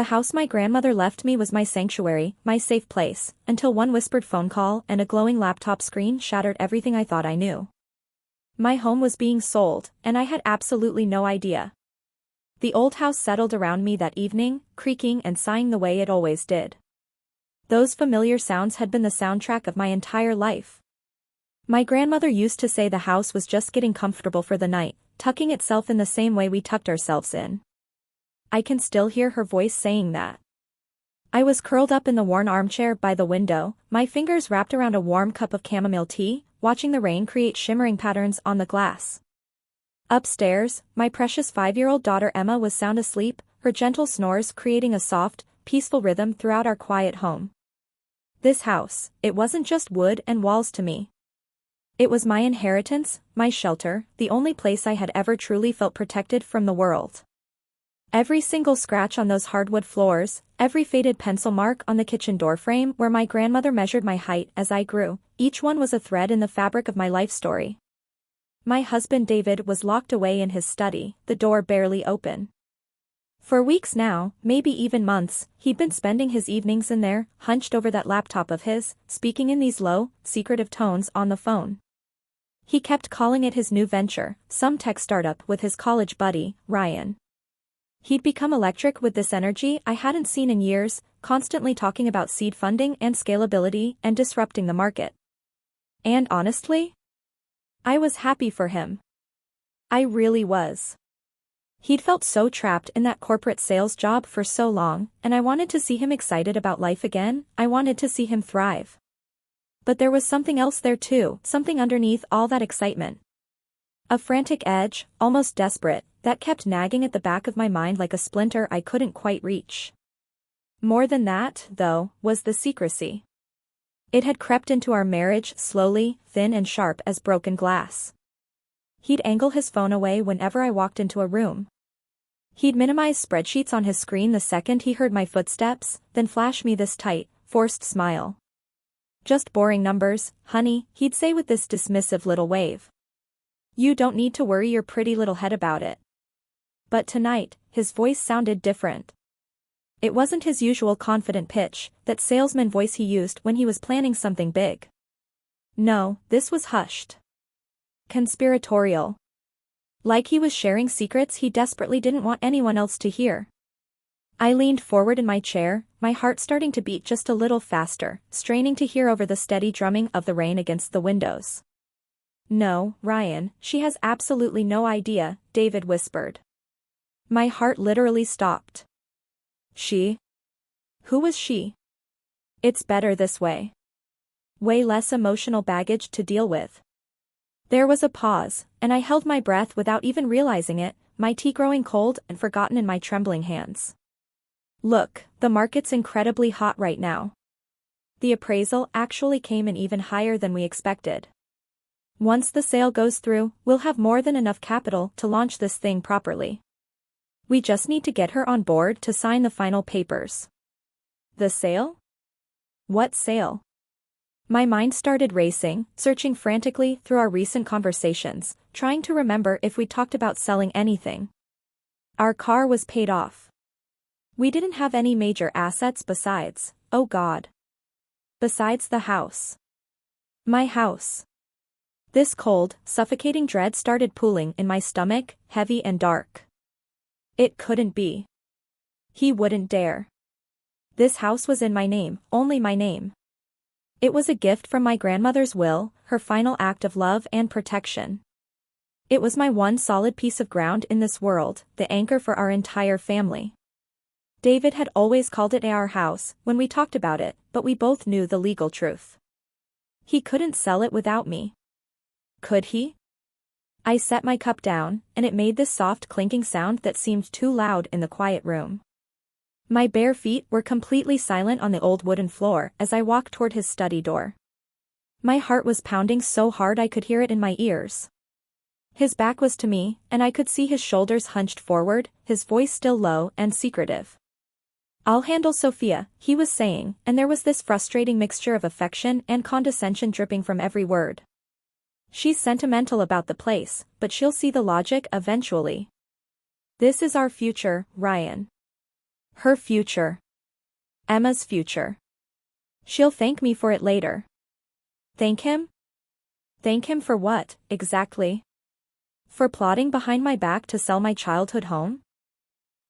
The house my grandmother left me was my sanctuary, my safe place, until one whispered phone call and a glowing laptop screen shattered everything I thought I knew. My home was being sold, and I had absolutely no idea. The old house settled around me that evening, creaking and sighing the way it always did. Those familiar sounds had been the soundtrack of my entire life. My grandmother used to say the house was just getting comfortable for the night, tucking itself in the same way we tucked ourselves in. I can still hear her voice saying that. I was curled up in the worn armchair by the window, my fingers wrapped around a warm cup of chamomile tea, watching the rain create shimmering patterns on the glass. Upstairs, my precious 5-year-old daughter Emma was sound asleep, her gentle snores creating a soft, peaceful rhythm throughout our quiet home. This house, it wasn't just wood and walls to me. It was my inheritance, my shelter, the only place I had ever truly felt protected from the world. Every single scratch on those hardwood floors, every faded pencil mark on the kitchen doorframe where my grandmother measured my height as I grew, each one was a thread in the fabric of my life story. My husband David was locked away in his study, the door barely open. For weeks now, maybe even months, he'd been spending his evenings in there, hunched over that laptop of his, speaking in these low, secretive tones on the phone. He kept calling it his new venture, some tech startup with his college buddy, Ryan. He'd become electric with this energy I hadn't seen in years, constantly talking about seed funding and scalability and disrupting the market. And honestly, I was happy for him. I really was. He'd felt so trapped in that corporate sales job for so long, and I wanted to see him excited about life again, I wanted to see him thrive. But there was something else there too, something underneath all that excitement. A frantic edge, almost desperate, that kept nagging at the back of my mind like a splinter I couldn't quite reach. More than that, though, was the secrecy. It had crept into our marriage slowly, thin and sharp as broken glass. He'd angle his phone away whenever I walked into a room. He'd minimize spreadsheets on his screen the second he heard my footsteps, then flash me this tight, forced smile. "Just boring numbers, honey," he'd say with this dismissive little wave. "You don't need to worry your pretty little head about it." But tonight, his voice sounded different. It wasn't his usual confident pitch, that salesman voice he used when he was planning something big. No, this was hushed. Conspiratorial. Like he was sharing secrets he desperately didn't want anyone else to hear. I leaned forward in my chair, my heart starting to beat just a little faster, straining to hear over the steady drumming of the rain against the windows. "No, Ryan, she has absolutely no idea," David whispered. My heart literally stopped. She? Who was she? It's better this way. Way less emotional baggage to deal with. There was a pause, and I held my breath without even realizing it, my tea growing cold and forgotten in my trembling hands. "Look, the market's incredibly hot right now. The appraisal actually came in even higher than we expected. Once the sale goes through, we'll have more than enough capital to launch this thing properly. We just need to get her on board to sign the final papers." "The sale? What sale?" My mind started racing, searching frantically through our recent conversations, trying to remember if we talked about selling anything. Our car was paid off. We didn't have any major assets besides, oh God. Besides the house. My house. This cold, suffocating dread started pooling in my stomach, heavy and dark. It couldn't be. He wouldn't dare. This house was in my name, only my name. It was a gift from my grandmother's will, her final act of love and protection. It was my one solid piece of ground in this world, the anchor for our entire family. David had always called it our house when we talked about it, but we both knew the legal truth. He couldn't sell it without me. Could he? I set my cup down, and it made this soft clinking sound that seemed too loud in the quiet room. My bare feet were completely silent on the old wooden floor as I walked toward his study door. My heart was pounding so hard I could hear it in my ears. His back was to me, and I could see his shoulders hunched forward, his voice still low and secretive. "I'll handle Sophia," he was saying, and there was this frustrating mixture of affection and condescension dripping from every word. "She's sentimental about the place, but she'll see the logic eventually. This is our future, Ryan. Her future. Emma's future. She'll thank me for it later. Thank him? Thank him for what, exactly? For plotting behind my back to sell my childhood home?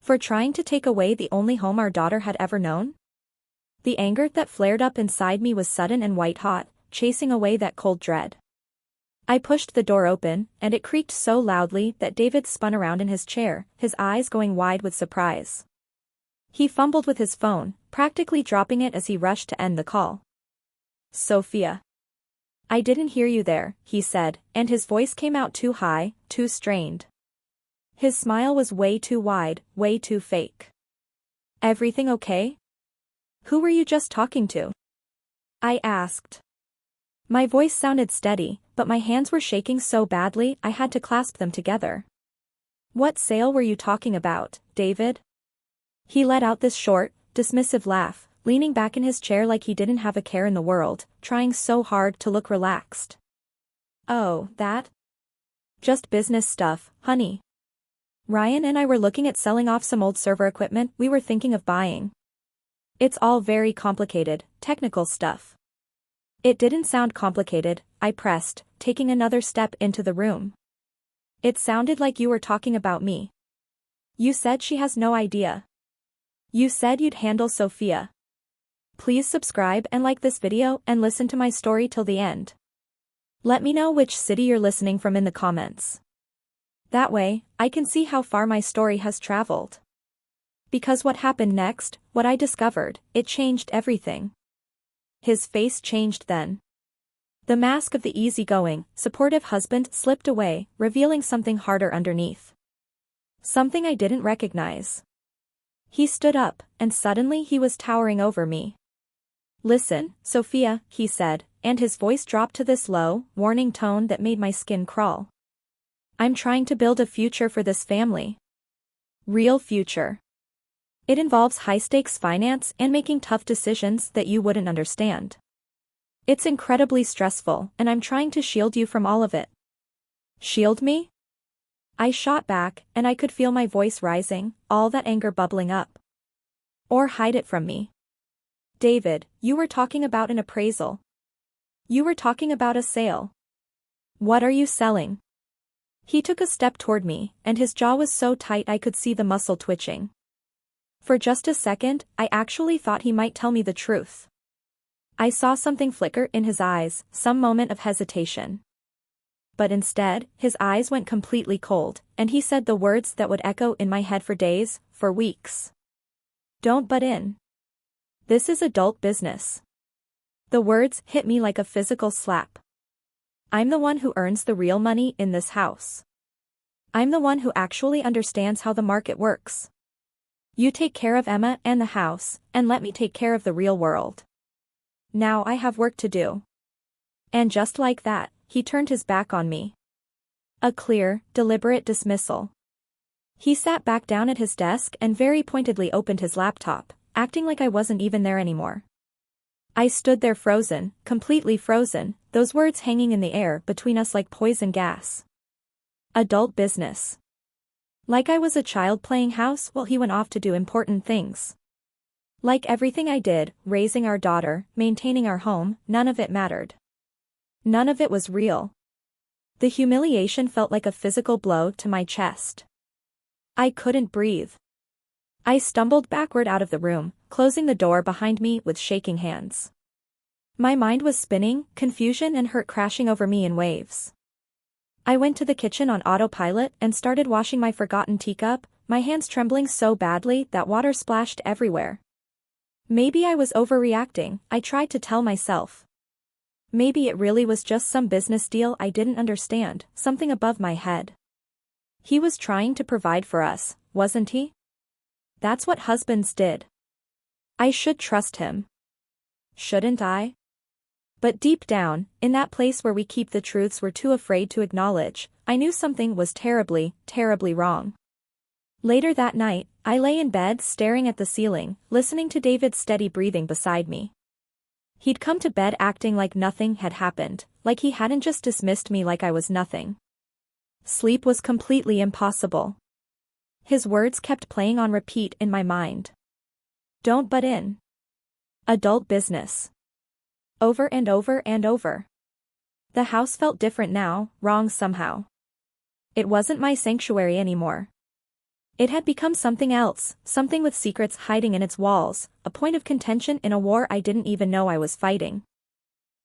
For trying to take away the only home our daughter had ever known? The anger that flared up inside me was sudden and white-hot, chasing away that cold dread. I pushed the door open, and it creaked so loudly that David spun around in his chair, his eyes going wide with surprise. He fumbled with his phone, practically dropping it as he rushed to end the call. Sophia. I didn't hear you there, he said, and his voice came out too high, too strained. His smile was way too wide, way too fake. Everything okay? Who were you just talking to? I asked. My voice sounded steady, but my hands were shaking so badly I had to clasp them together. What sale were you talking about, David? He let out this short, dismissive laugh, leaning back in his chair like he didn't have a care in the world, trying so hard to look relaxed. Oh, that? Just business stuff, honey. Ryan and I were looking at selling off some old server equipment we were thinking of buying. It's all very complicated, technical stuff. It didn't sound complicated, I pressed, taking another step into the room. It sounded like you were talking about me. You said she has no idea. You said you'd handle Sophia. Please subscribe and like this video and listen to my story till the end. Let me know which city you're listening from in the comments. That way, I can see how far my story has traveled. Because what happened next, what I discovered, it changed everything. His face changed then. The mask of the easygoing, supportive husband slipped away, revealing something harder underneath. Something I didn't recognize. He stood up, and suddenly he was towering over me. Listen, Sophia, he said, and his voice dropped to this low, warning tone that made my skin crawl. I'm trying to build a future for this family. Real future. It involves high-stakes finance and making tough decisions that you wouldn't understand. It's incredibly stressful, and I'm trying to shield you from all of it. Shield me? I shot back, and I could feel my voice rising, all that anger bubbling up. Or hide it from me. David, you were talking about an appraisal. You were talking about a sale. What are you selling? He took a step toward me, and his jaw was so tight I could see the muscle twitching. For just a second, I actually thought he might tell me the truth. I saw something flicker in his eyes, some moment of hesitation. But instead, his eyes went completely cold, and he said the words that would echo in my head for days, for weeks. Don't butt in. This is adult business. The words hit me like a physical slap. I'm the one who earns the real money in this house. I'm the one who actually understands how the market works. You take care of Emma and the house, and let me take care of the real world. Now I have work to do. And just like that, he turned his back on me. A clear, deliberate dismissal. He sat back down at his desk and very pointedly opened his laptop, acting like I wasn't even there anymore. I stood there frozen, completely frozen, those words hanging in the air between us like poison gas. Adult business. Like I was a child playing house while he went off to do important things. Like everything I did, raising our daughter, maintaining our home, none of it mattered. None of it was real. The humiliation felt like a physical blow to my chest. I couldn't breathe. I stumbled backward out of the room, closing the door behind me with shaking hands. My mind was spinning, confusion and hurt crashing over me in waves. I went to the kitchen on autopilot and started washing my forgotten teacup, my hands trembling so badly that water splashed everywhere. Maybe I was overreacting, I tried to tell myself. Maybe it really was just some business deal I didn't understand, something above my head. He was trying to provide for us, wasn't he? That's what husbands did. I should trust him. Shouldn't I? But deep down, in that place where we keep the truths we're too afraid to acknowledge, I knew something was terribly, terribly wrong. Later that night, I lay in bed staring at the ceiling, listening to David's steady breathing beside me. He'd come to bed acting like nothing had happened, like he hadn't just dismissed me like I was nothing. Sleep was completely impossible. His words kept playing on repeat in my mind. Don't butt in. Adult business. Over and over and over. The house felt different now, wrong somehow. It wasn't my sanctuary anymore. It had become something else, something with secrets hiding in its walls, a point of contention in a war I didn't even know I was fighting.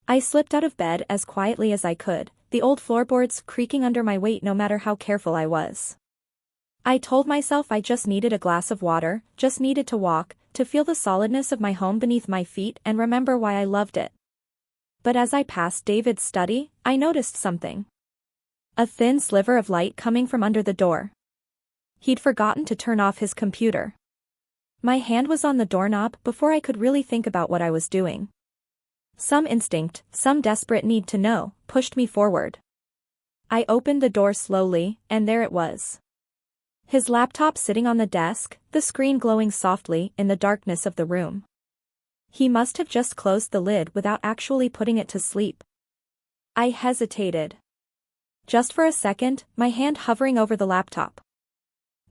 I slipped out of bed as quietly as I could, the old floorboards creaking under my weight no matter how careful I was. I told myself I just needed a glass of water, just needed to walk, to feel the solidness of my home beneath my feet and remember why I loved it. But as I passed David's study, I noticed something. A thin sliver of light coming from under the door. He'd forgotten to turn off his computer. My hand was on the doorknob before I could really think about what I was doing. Some instinct, some desperate need to know, pushed me forward. I opened the door slowly, and there it was. His laptop sitting on the desk, the screen glowing softly in the darkness of the room. He must have just closed the lid without actually putting it to sleep. I hesitated. Just for a second, my hand hovering over the laptop.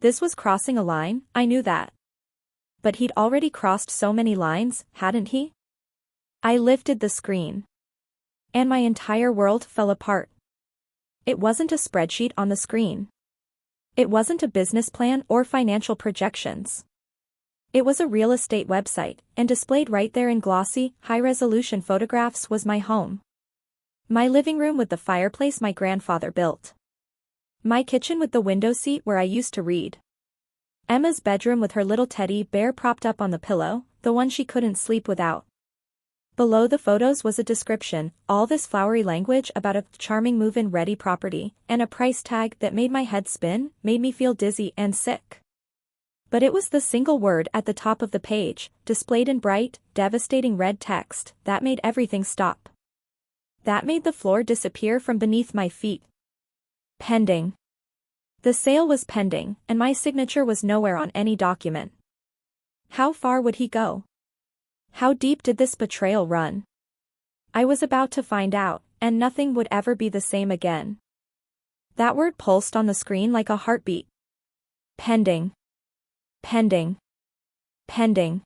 This was crossing a line, I knew that. But he'd already crossed so many lines, hadn't he? I lifted the screen. And my entire world fell apart. It wasn't a spreadsheet on the screen. It wasn't a business plan or financial projections. It was a real estate website, and displayed right there in glossy, high-resolution photographs was my home. My living room with the fireplace my grandfather built. My kitchen with the window seat where I used to read. Emma's bedroom with her little teddy bear propped up on the pillow, the one she couldn't sleep without. Below the photos was a description, all this flowery language about a charming move-in ready property, and a price tag that made my head spin, made me feel dizzy and sick. But it was the single word at the top of the page, displayed in bright, devastating red text, that made everything stop. That made the floor disappear from beneath my feet. Pending. The sale was pending, and my signature was nowhere on any document. How far would he go? How deep did this betrayal run? I was about to find out, and nothing would ever be the same again. That word pulsed on the screen like a heartbeat. Pending. Pending. Pending.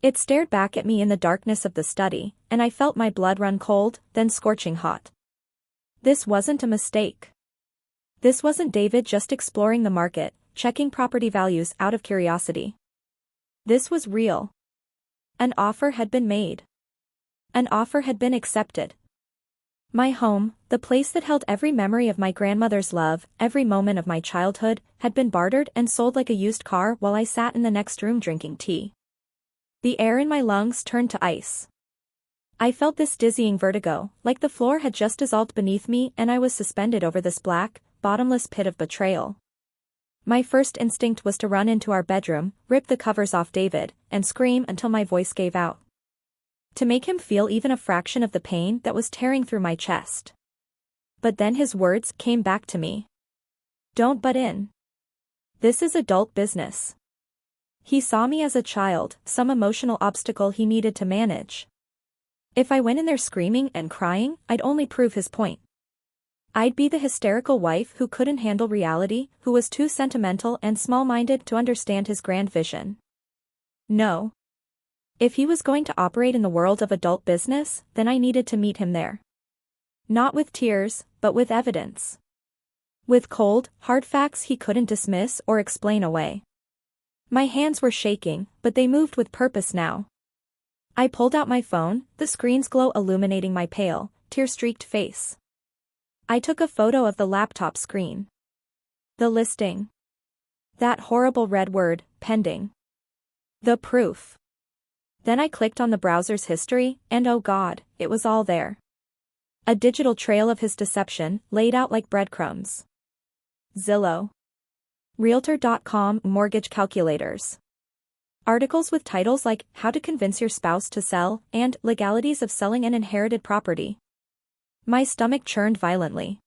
It stared back at me in the darkness of the study, and I felt my blood run cold, then scorching hot. This wasn't a mistake. This wasn't David just exploring the market, checking property values out of curiosity. This was real. An offer had been made. An offer had been accepted. My home, the place that held every memory of my grandmother's love, every moment of my childhood, had been bartered and sold like a used car while I sat in the next room drinking tea. The air in my lungs turned to ice. I felt this dizzying vertigo, like the floor had just dissolved beneath me and I was suspended over this black, bottomless pit of betrayal. My first instinct was to run into our bedroom, rip the covers off David, and scream until my voice gave out. To make him feel even a fraction of the pain that was tearing through my chest. But then his words came back to me. Don't butt in. This is adult business. He saw me as a child, some emotional obstacle he needed to manage. If I went in there screaming and crying, I'd only prove his point. I'd be the hysterical wife who couldn't handle reality, who was too sentimental and small-minded to understand his grand vision. No. If he was going to operate in the world of adult business, then I needed to meet him there. Not with tears, but with evidence. With cold, hard facts he couldn't dismiss or explain away. My hands were shaking, but they moved with purpose now. I pulled out my phone, the screen's glow illuminating my pale, tear-streaked face. I took a photo of the laptop screen. The listing. That horrible red word, pending. The proof. Then I clicked on the browser's history, and oh God, it was all there. A digital trail of his deception, laid out like breadcrumbs. Zillow. Realtor.com mortgage calculators. Articles with titles like How to Convince Your Spouse to Sell and Legalities of Selling an Inherited Property. My stomach churned violently.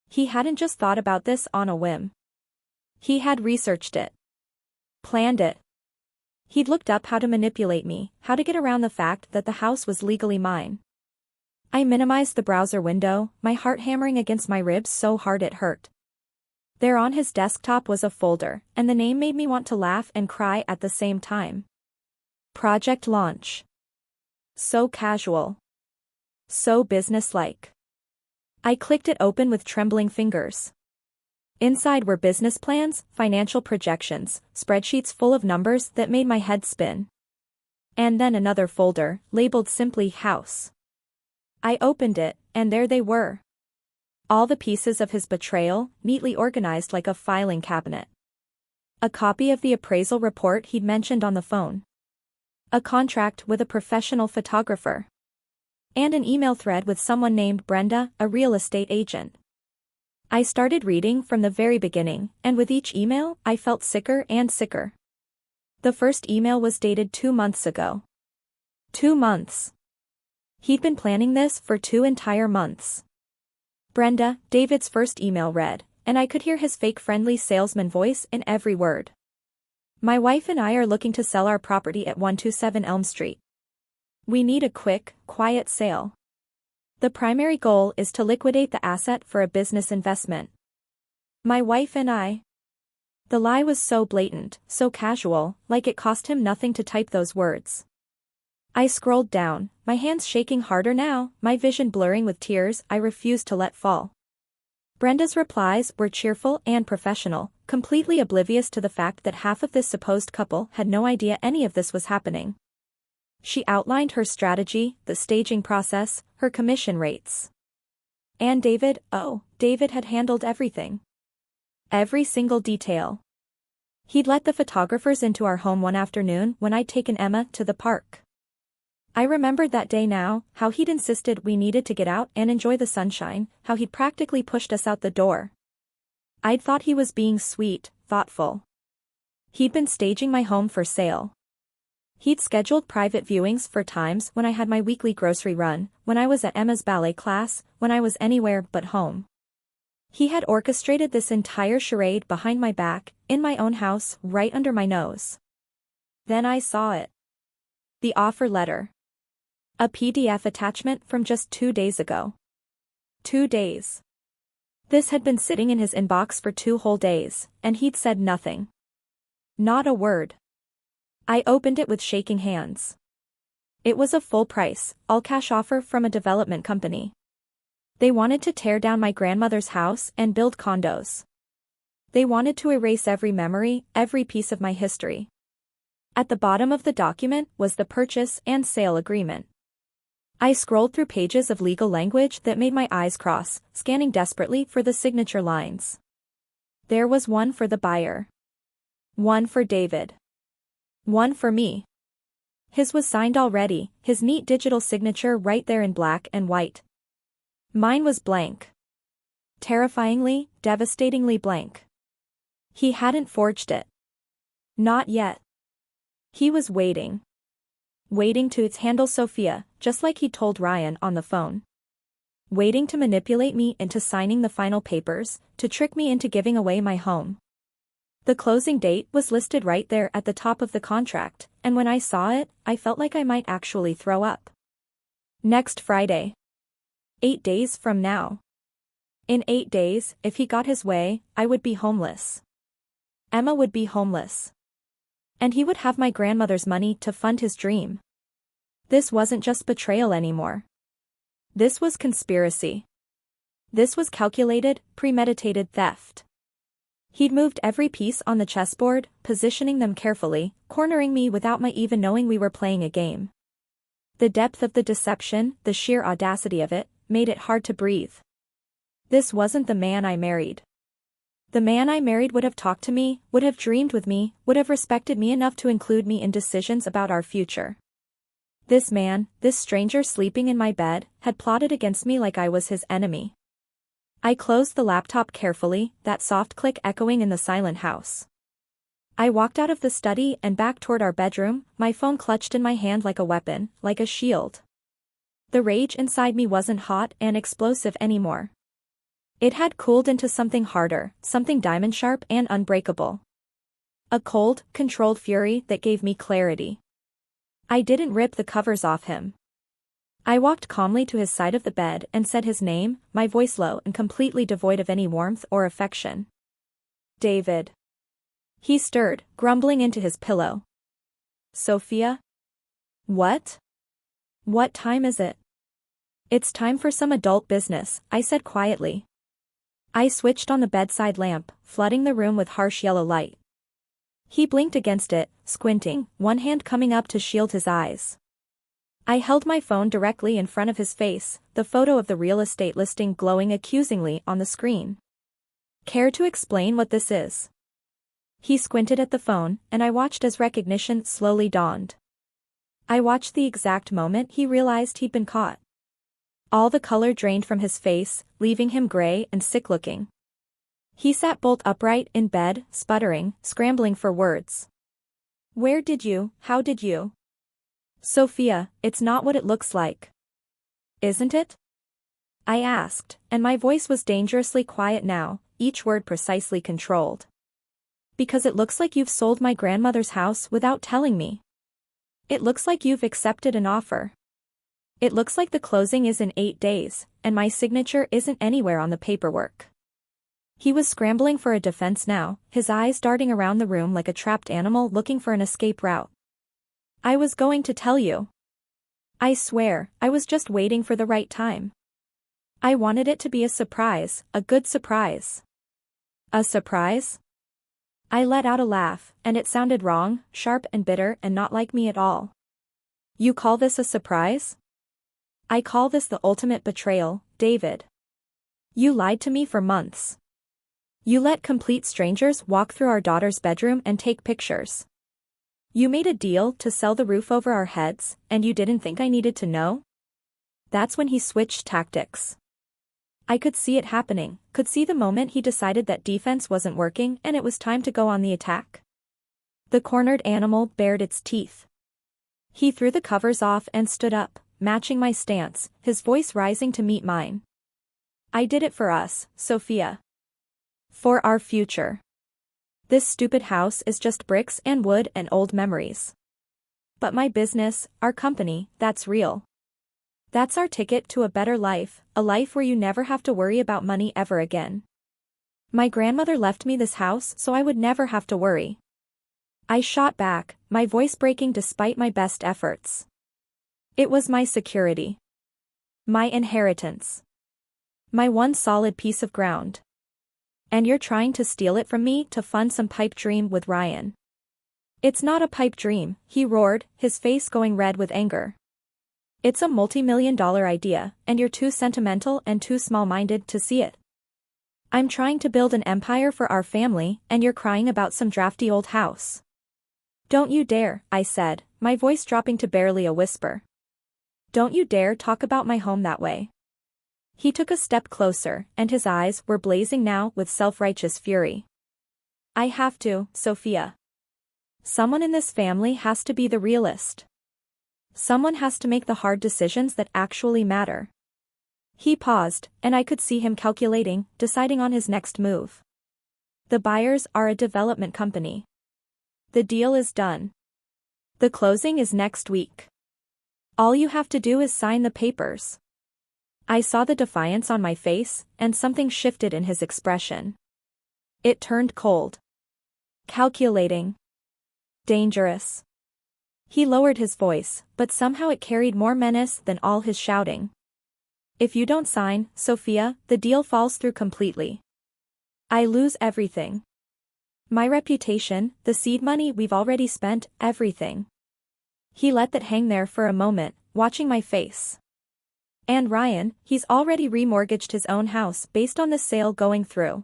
He hadn't just thought about this on a whim. He had researched it. Planned it. He'd looked up how to manipulate me, how to get around the fact that the house was legally mine. I minimized the browser window, my heart hammering against my ribs so hard it hurt. There on his desktop was a folder, and the name made me want to laugh and cry at the same time. Project launch. So casual. So businesslike. I clicked it open with trembling fingers. Inside were business plans, financial projections, spreadsheets full of numbers that made my head spin. And then another folder, labeled simply House. I opened it, and there they were. All the pieces of his betrayal, neatly organized like a filing cabinet. A copy of the appraisal report he'd mentioned on the phone. A contract with a professional photographer. And an email thread with someone named Brenda, a real estate agent. I started reading from the very beginning, and with each email, I felt sicker and sicker. The first email was dated 2 months ago. 2 months. He'd been planning this for 2 entire months. Brenda, David's first email read, and I could hear his fake friendly salesman voice in every word. My wife and I are looking to sell our property at 127 Elm Street. We need a quick, quiet sale. The primary goal is to liquidate the asset for a business investment. My wife and I. The lie was so blatant, so casual, like it cost him nothing to type those words. I scrolled down, my hands shaking harder now, my vision blurring with tears I refused to let fall. Brenda's replies were cheerful and professional, completely oblivious to the fact that half of this supposed couple had no idea any of this was happening. She outlined her strategy, the staging process, her commission rates. And David had handled everything. Every single detail. He'd let the photographers into our home one afternoon when I'd taken Emma to the park. I remembered that day now, how he'd insisted we needed to get out and enjoy the sunshine, how he'd practically pushed us out the door. I'd thought he was being sweet, thoughtful. He'd been staging my home for sale. He'd scheduled private viewings for times when I had my weekly grocery run, when I was at Emma's ballet class, when I was anywhere but home. He had orchestrated this entire charade behind my back, in my own house, right under my nose. Then I saw it. The offer letter. A PDF attachment from just 2 days ago. 2 days. This had been sitting in his inbox for 2 whole days, and he'd said nothing. Not a word. I opened it with shaking hands. It was a full price, all-cash offer from a development company. They wanted to tear down my grandmother's house and build condos. They wanted to erase every memory, every piece of my history. At the bottom of the document was the purchase and sale agreement. I scrolled through pages of legal language that made my eyes cross, scanning desperately for the signature lines. There was one for the buyer. One for David. One for me. His was signed already, his neat digital signature right there in black and white. Mine was blank. Terrifyingly, devastatingly blank. He hadn't forged it. Not yet. He was waiting. Waiting to handle Sophia, just like he told Ryan on the phone. Waiting to manipulate me into signing the final papers, to trick me into giving away my home. The closing date was listed right there at the top of the contract, and when I saw it, I felt like I might actually throw up. Next Friday. 8 days from now. In 8 days, if he got his way, I would be homeless. Emma would be homeless. And he would have my grandmother's money to fund his dream. This wasn't just betrayal anymore. This was conspiracy. This was calculated, premeditated theft. He'd moved every piece on the chessboard, positioning them carefully, cornering me without my even knowing we were playing a game. The depth of the deception, the sheer audacity of it, made it hard to breathe. This wasn't the man I married. The man I married would have talked to me, would have dreamed with me, would have respected me enough to include me in decisions about our future. This man, this stranger sleeping in my bed, had plotted against me like I was his enemy. I closed the laptop carefully, that soft click echoing in the silent house. I walked out of the study and back toward our bedroom, my phone clutched in my hand like a weapon, like a shield. The rage inside me wasn't hot and explosive anymore. It had cooled into something harder, something diamond-sharp and unbreakable. A cold, controlled fury that gave me clarity. I didn't rip the covers off him. I walked calmly to his side of the bed and said his name, my voice low and completely devoid of any warmth or affection. David. He stirred, grumbling into his pillow. Sophia? What? What time is it? It's time for some adult business, I said quietly. I switched on the bedside lamp, flooding the room with harsh yellow light. He blinked against it, squinting, one hand coming up to shield his eyes. I held my phone directly in front of his face, the photo of the real estate listing glowing accusingly on the screen. Care to explain what this is? He squinted at the phone, and I watched as recognition slowly dawned. I watched the exact moment he realized he'd been caught. All the color drained from his face, leaving him gray and sick-looking. He sat bolt upright in bed, sputtering, scrambling for words. How did you? Sophia, it's not what it looks like. Isn't it? I asked, and my voice was dangerously quiet now, each word precisely controlled. Because it looks like you've sold my grandmother's house without telling me. It looks like you've accepted an offer. It looks like the closing is in 8 days, and my signature isn't anywhere on the paperwork. He was scrambling for a defense now, his eyes darting around the room like a trapped animal looking for an escape route. I was going to tell you. I swear, I was just waiting for the right time. I wanted it to be a surprise, a good surprise. A surprise? I let out a laugh, and it sounded wrong, sharp and bitter and not like me at all. You call this a surprise? I call this the ultimate betrayal, David. You lied to me for months. You let complete strangers walk through our daughter's bedroom and take pictures. You made a deal to sell the roof over our heads, and you didn't think I needed to know? That's when he switched tactics. I could see it happening, could see the moment he decided that defense wasn't working and it was time to go on the attack. The cornered animal bared its teeth. He threw the covers off and stood up, matching my stance, his voice rising to meet mine. I did it for us, Sophia. For our future. This stupid house is just bricks and wood and old memories. But my business, our company, that's real. That's our ticket to a better life, a life where you never have to worry about money ever again. My grandmother left me this house so I would never have to worry. I shot back, my voice breaking despite my best efforts. It was my security. My inheritance. My one solid piece of ground. And you're trying to steal it from me to fund some pipe dream with Ryan. It's not a pipe dream, he roared, his face going red with anger. It's a multi-million-dollar idea, and you're too sentimental and too small-minded to see it. I'm trying to build an empire for our family, and you're crying about some drafty old house. Don't you dare, I said, my voice dropping to barely a whisper. Don't you dare talk about my home that way. He took a step closer, and his eyes were blazing now with self-righteous fury. I have to, Sophia. Someone in this family has to be the realist. Someone has to make the hard decisions that actually matter. He paused, and I could see him calculating, deciding on his next move. The buyers are a development company. The deal is done. The closing is next week. All you have to do is sign the papers. I saw the defiance on my face, and something shifted in his expression. It turned cold. Calculating. Dangerous. He lowered his voice, but somehow it carried more menace than all his shouting. If you don't sign, Sophia, the deal falls through completely. I lose everything. My reputation, the seed money we've already spent, everything. He let that hang there for a moment, watching my face. And Ryan, he's already remortgaged his own house based on the sale going through.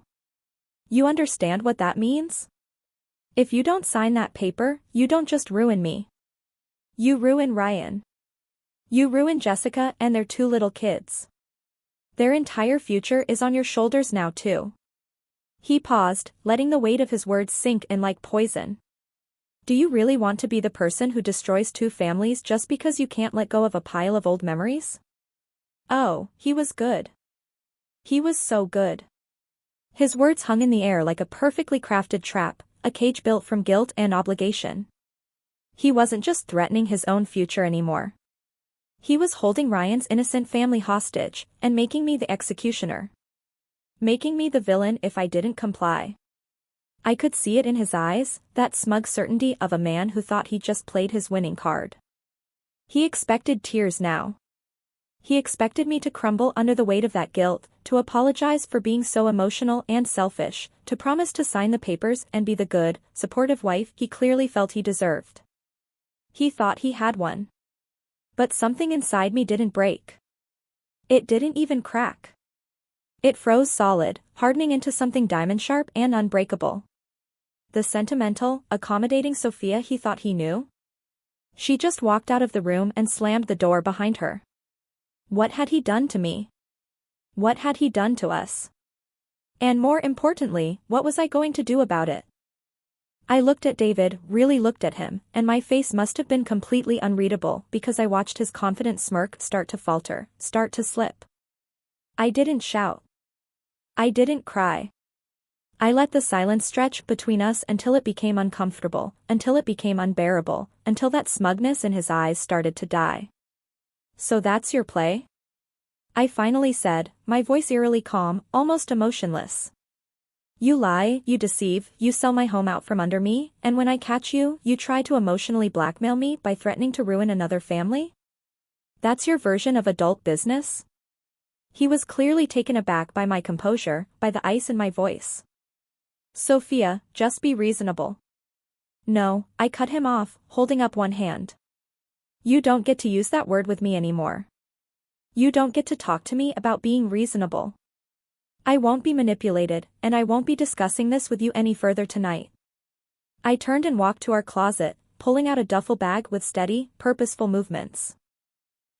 You understand what that means? If you don't sign that paper, you don't just ruin me. You ruin Ryan. You ruin Jessica and their 2 little kids. Their entire future is on your shoulders now too. He paused, letting the weight of his words sink in like poison. Do you really want to be the person who destroys 2 families just because you can't let go of a pile of old memories? Oh, he was good. He was so good. His words hung in the air like a perfectly crafted trap, a cage built from guilt and obligation. He wasn't just threatening his own future anymore. He was holding Ryan's innocent family hostage, and making me the executioner. Making me the villain if I didn't comply. I could see it in his eyes, that smug certainty of a man who thought he'd just played his winning card. He expected tears now. He expected me to crumble under the weight of that guilt, to apologize for being so emotional and selfish, to promise to sign the papers and be the good, supportive wife he clearly felt he deserved. He thought he had one. But something inside me didn't break. It didn't even crack. It froze solid, hardening into something diamond-sharp and unbreakable. The sentimental, accommodating Sophia he thought he knew? She just walked out of the room and slammed the door behind her. What had he done to me? What had he done to us? And more importantly, what was I going to do about it? I looked at David, really looked at him, and my face must have been completely unreadable because I watched his confident smirk start to falter, start to slip. I didn't shout. I didn't cry. I let the silence stretch between us until it became uncomfortable, until it became unbearable, until that smugness in his eyes started to die. So that's your play? I finally said, my voice eerily calm, almost emotionless. You lie, you deceive, you sell my home out from under me, and when I catch you, you try to emotionally blackmail me by threatening to ruin another family? That's your version of adult business? He was clearly taken aback by my composure, by the ice in my voice. Sophia, just be reasonable. No, I cut him off, holding up one hand. You don't get to use that word with me anymore. You don't get to talk to me about being reasonable. I won't be manipulated, and I won't be discussing this with you any further tonight. I turned and walked to our closet, pulling out a duffel bag with steady, purposeful movements.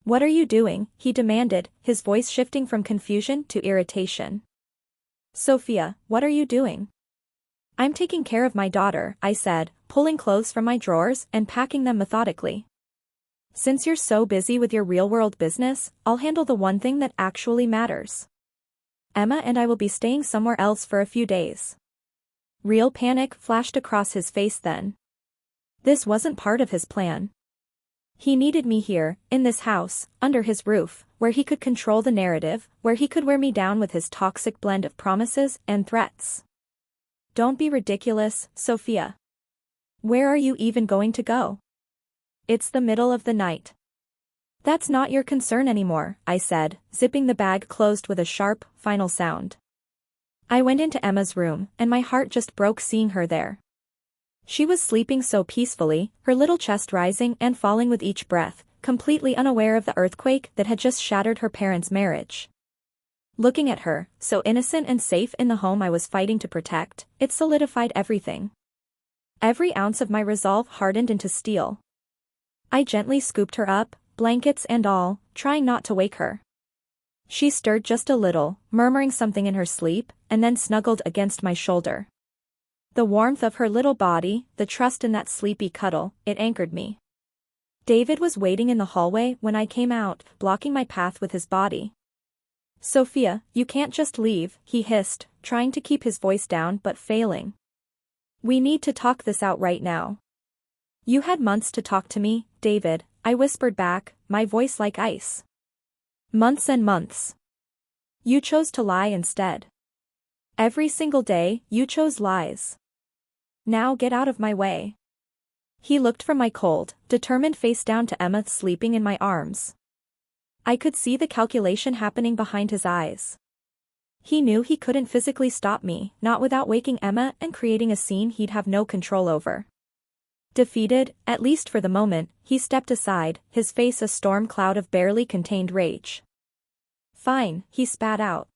What are you doing? He demanded, his voice shifting from confusion to irritation. Sophia, what are you doing? I'm taking care of my daughter, I said, pulling clothes from my drawers and packing them methodically. Since you're so busy with your real-world business, I'll handle the one thing that actually matters. Emma and I will be staying somewhere else for a few days. Real panic flashed across his face then. This wasn't part of his plan. He needed me here, in this house, under his roof, where he could control the narrative, where he could wear me down with his toxic blend of promises and threats. Don't be ridiculous, Sophia. Where are you even going to go? It's the middle of the night. That's not your concern anymore, I said, zipping the bag closed with a sharp, final sound. I went into Emma's room, and my heart just broke seeing her there. She was sleeping so peacefully, her little chest rising and falling with each breath, completely unaware of the earthquake that had just shattered her parents' marriage. Looking at her, so innocent and safe in the home I was fighting to protect, it solidified everything. Every ounce of my resolve hardened into steel. I gently scooped her up, blankets and all, trying not to wake her. She stirred just a little, murmuring something in her sleep, and then snuggled against my shoulder. The warmth of her little body, the trust in that sleepy cuddle, it anchored me. David was waiting in the hallway when I came out, blocking my path with his body. Sophia, you can't just leave, he hissed, trying to keep his voice down but failing. We need to talk this out right now. You had months to talk to me, David, I whispered back, my voice like ice. Months and months. You chose to lie instead. Every single day, you chose lies. Now get out of my way. He looked from my cold, determined face down to Emma sleeping in my arms. I could see the calculation happening behind his eyes. He knew he couldn't physically stop me, not without waking Emma and creating a scene he'd have no control over. Defeated, at least for the moment, he stepped aside, his face a storm cloud of barely contained rage. Fine, he spat out.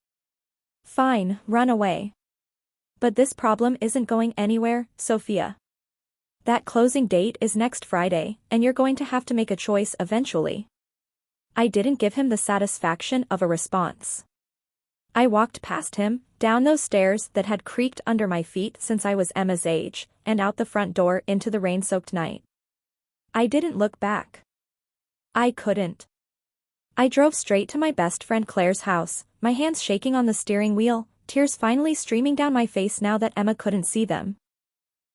Fine, run away. But this problem isn't going anywhere, Sophia. That closing date is next Friday, and you're going to have to make a choice eventually. I didn't give him the satisfaction of a response. I walked past him, down those stairs that had creaked under my feet since I was Emma's age, and out the front door into the rain-soaked night. I didn't look back. I couldn't. I drove straight to my best friend Claire's house, my hands shaking on the steering wheel, tears finally streaming down my face now that Emma couldn't see them.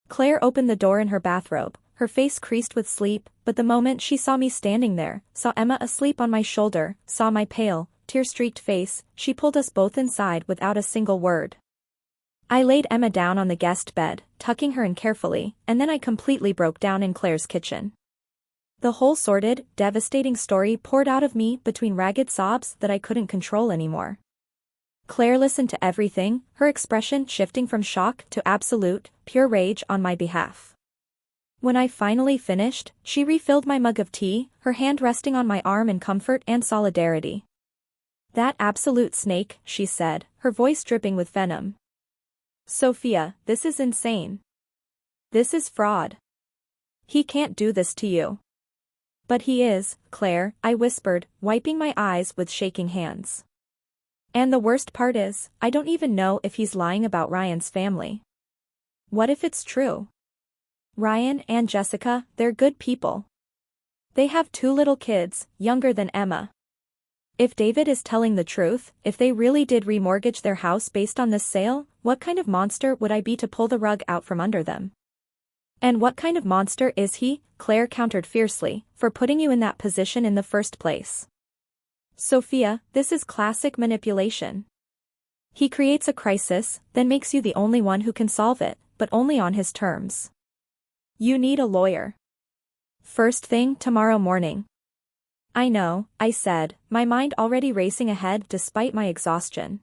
Claire opened the door in her bathrobe, her face creased with sleep, but the moment she saw me standing there, saw Emma asleep on my shoulder, saw my pale, tear-streaked face, she pulled us both inside without a single word. I laid Emma down on the guest bed, tucking her in carefully, and then I completely broke down in Claire's kitchen. The whole sordid, devastating story poured out of me between ragged sobs that I couldn't control anymore. Claire listened to everything, her expression shifting from shock to absolute, pure rage on my behalf. When I finally finished, she refilled my mug of tea, her hand resting on my arm in comfort and solidarity. "That absolute snake," she said, her voice dripping with venom. "Sophia, this is insane. This is fraud. He can't do this to you." "But he is, Claire," I whispered, wiping my eyes with shaking hands. "And the worst part is, I don't even know if he's lying about Ryan's family. What if it's true? Ryan and Jessica, they're good people. They have 2 little kids, younger than Emma. If David is telling the truth, if they really did remortgage their house based on this sale, what kind of monster would I be to pull the rug out from under them? And what kind of monster is he," Claire countered fiercely, "for putting you in that position in the first place? Sophia, this is classic manipulation. He creates a crisis, then makes you the only one who can solve it, but only on his terms. You need a lawyer. First thing tomorrow morning." "I know," I said, my mind already racing ahead despite my exhaustion.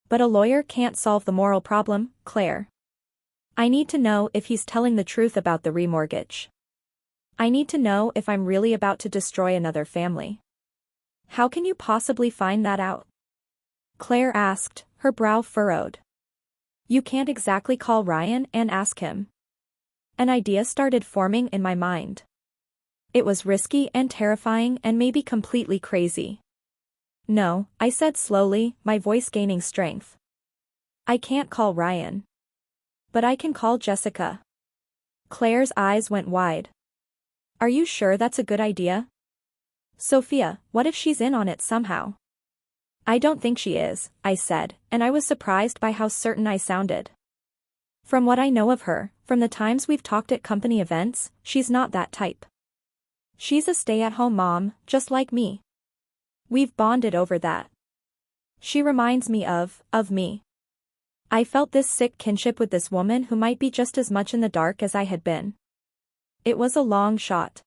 "But a lawyer can't solve the moral problem, Claire. I need to know if he's telling the truth about the remortgage. I need to know if I'm really about to destroy another family." "How can you possibly find that out?" Claire asked, her brow furrowed. "You can't exactly call Ryan and ask him." An idea started forming in my mind. It was risky and terrifying and maybe completely crazy. "No," I said slowly, my voice gaining strength. "I can't call Ryan. But I can call Jessica." Claire's eyes went wide. "Are you sure that's a good idea? Sophia, what if she's in on it somehow?" "I don't think she is," I said, and I was surprised by how certain I sounded. "From what I know of her, from the times we've talked at company events, she's not that type. She's a stay-at-home mom, just like me. We've bonded over that. She reminds me of me." I felt this sick kinship with this woman who might be just as much in the dark as I had been. It was a long shot.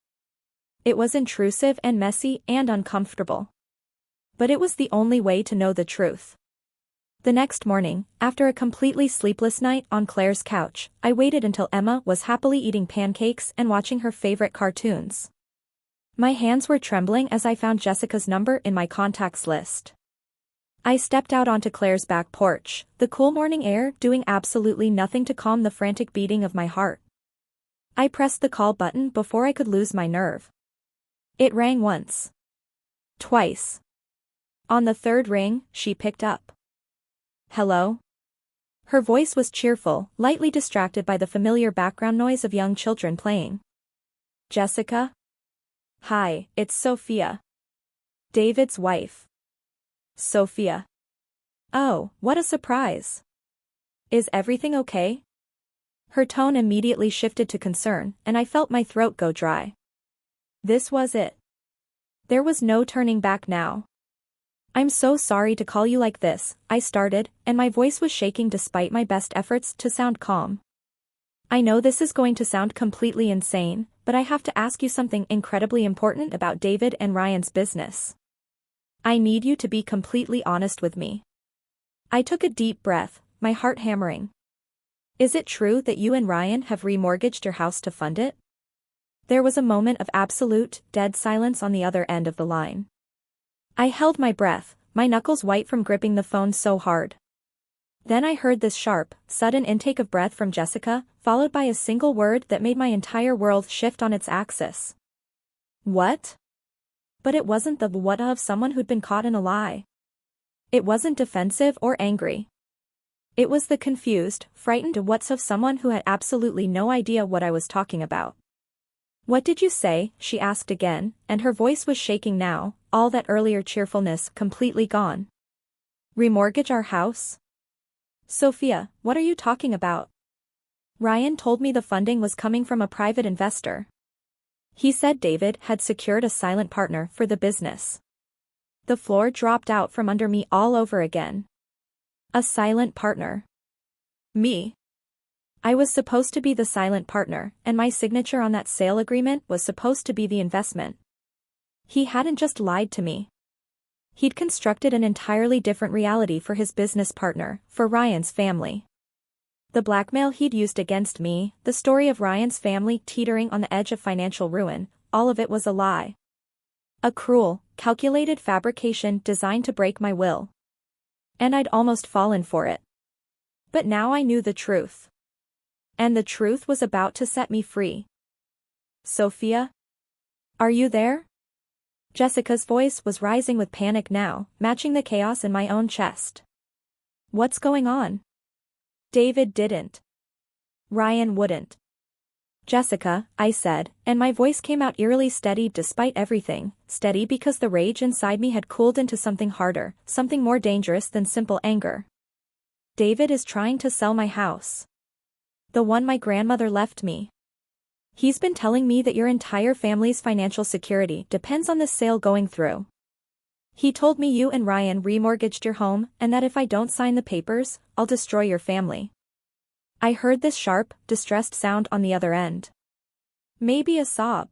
It was intrusive and messy and uncomfortable. But it was the only way to know the truth. The next morning, after a completely sleepless night on Claire's couch, I waited until Emma was happily eating pancakes and watching her favorite cartoons. My hands were trembling as I found Jessica's number in my contacts list. I stepped out onto Claire's back porch, the cool morning air doing absolutely nothing to calm the frantic beating of my heart. I pressed the call button before I could lose my nerve. It rang once. Twice. On the 3rd ring, she picked up. "Hello?" Her voice was cheerful, lightly distracted by the familiar background noise of young children playing. "Jessica?" "Hi, it's Sophia. David's wife." "Sophia. Oh, what a surprise. Is everything okay?" Her tone immediately shifted to concern, and I felt my throat go dry. This was it. There was no turning back now. "I'm so sorry to call you like this," I started, and my voice was shaking despite my best efforts to sound calm. "I know this is going to sound completely insane, but I have to ask you something incredibly important about David and Ryan's business. I need you to be completely honest with me." I took a deep breath, my heart hammering. "Is it true that you and Ryan have remortgaged your house to fund it?" There was a moment of absolute, dead silence on the other end of the line. I held my breath, my knuckles white from gripping the phone so hard. Then I heard this sharp, sudden intake of breath from Jessica, followed by a single word that made my entire world shift on its axis. "What?" But it wasn't the what of someone who'd been caught in a lie. It wasn't defensive or angry. It was the confused, frightened what's of someone who had absolutely no idea what I was talking about. "What did you say?" she asked again, and her voice was shaking now, all that earlier cheerfulness completely gone. "Remortgage our house?" "Sophia, what are you talking about?" "Ryan told me the funding was coming from a private investor. He said David had secured a silent partner for the business." The floor dropped out from under me all over again. A silent partner. Me. I was supposed to be the silent partner, and my signature on that sale agreement was supposed to be the investment. He hadn't just lied to me. He'd constructed an entirely different reality for his business partner, for Ryan's family. The blackmail he'd used against me, the story of Ryan's family teetering on the edge of financial ruin, all of it was a lie. A cruel, calculated fabrication designed to break my will. And I'd almost fallen for it. But now I knew the truth. And the truth was about to set me free. Sophia? Are you there? Jessica's voice was rising with panic now, matching the chaos in my own chest. What's going on? David didn't. Ryan wouldn't. Jessica, I said, and my voice came out eerily steady despite everything, steady because the rage inside me had cooled into something harder, something more dangerous than simple anger. David is trying to sell my house. The one my grandmother left me. He's been telling me that your entire family's financial security depends on this sale going through. He told me you and Ryan remortgaged your home and that if I don't sign the papers, I'll destroy your family. I heard this sharp, distressed sound on the other end. Maybe a sob.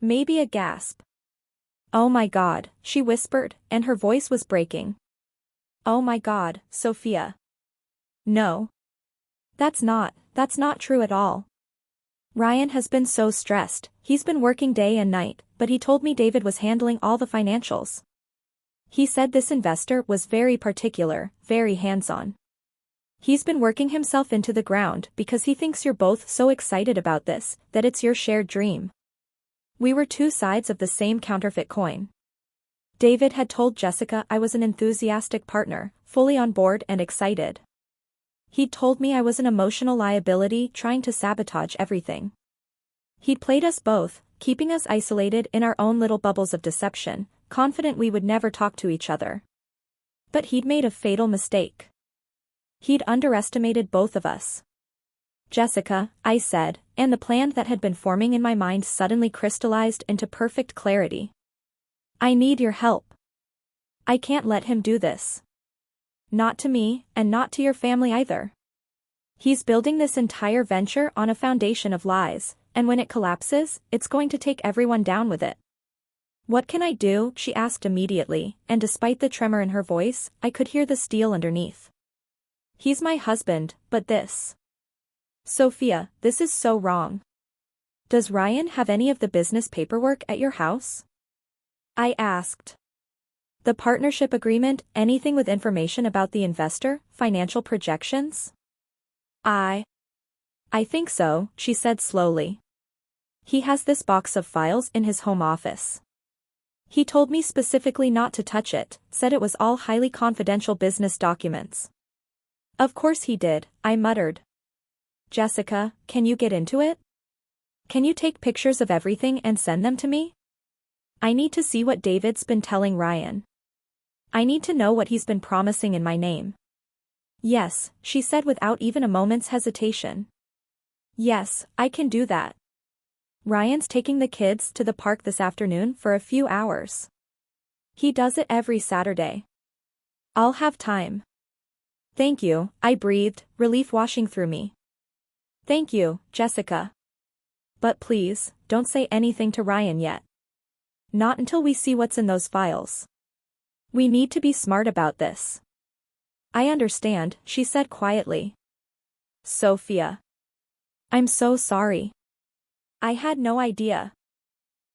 Maybe a gasp. Oh my God, she whispered, and her voice was breaking. Oh my God, Sophia. No. That's not true at all. Ryan has been so stressed, he's been working day and night, but he told me David was handling all the financials. He said this investor was very particular, very hands-on. He's been working himself into the ground because he thinks you're both so excited about this, that it's your shared dream. We were two sides of the same counterfeit coin. David had told Jessica I was an enthusiastic partner, fully on board and excited. He'd told me I was an emotional liability trying to sabotage everything. He'd played us both, keeping us isolated in our own little bubbles of deception, confident we would never talk to each other. But he'd made a fatal mistake. He'd underestimated both of us. Jessica, I said, and the plan that had been forming in my mind suddenly crystallized into perfect clarity. I need your help. I can't let him do this. Not to me, and not to your family either. He's building this entire venture on a foundation of lies, and when it collapses, it's going to take everyone down with it. What can I do? She asked immediately, and despite the tremor in her voice, I could hear the steel underneath. He's my husband, but this. Sophia, this is so wrong. Does Ryan have any of the business paperwork at your house? I asked. The partnership agreement, anything with information about the investor, financial projections? I think so, she said slowly. He has this box of files in his home office. He told me specifically not to touch it, said it was all highly confidential business documents. Of course he did, I muttered. Jessica, can you get into it? Can you take pictures of everything and send them to me? I need to see what David's been telling Ryan. I need to know what he's been promising in my name. Yes, she said without even a moment's hesitation. Yes, I can do that. Ryan's taking the kids to the park this afternoon for a few hours. He does it every Saturday. I'll have time. Thank you, I breathed, relief washing through me. Thank you, Jessica. But please, don't say anything to Ryan yet. Not until we see what's in those files. We need to be smart about this. I understand, she said quietly. Sophia. I'm so sorry. I had no idea.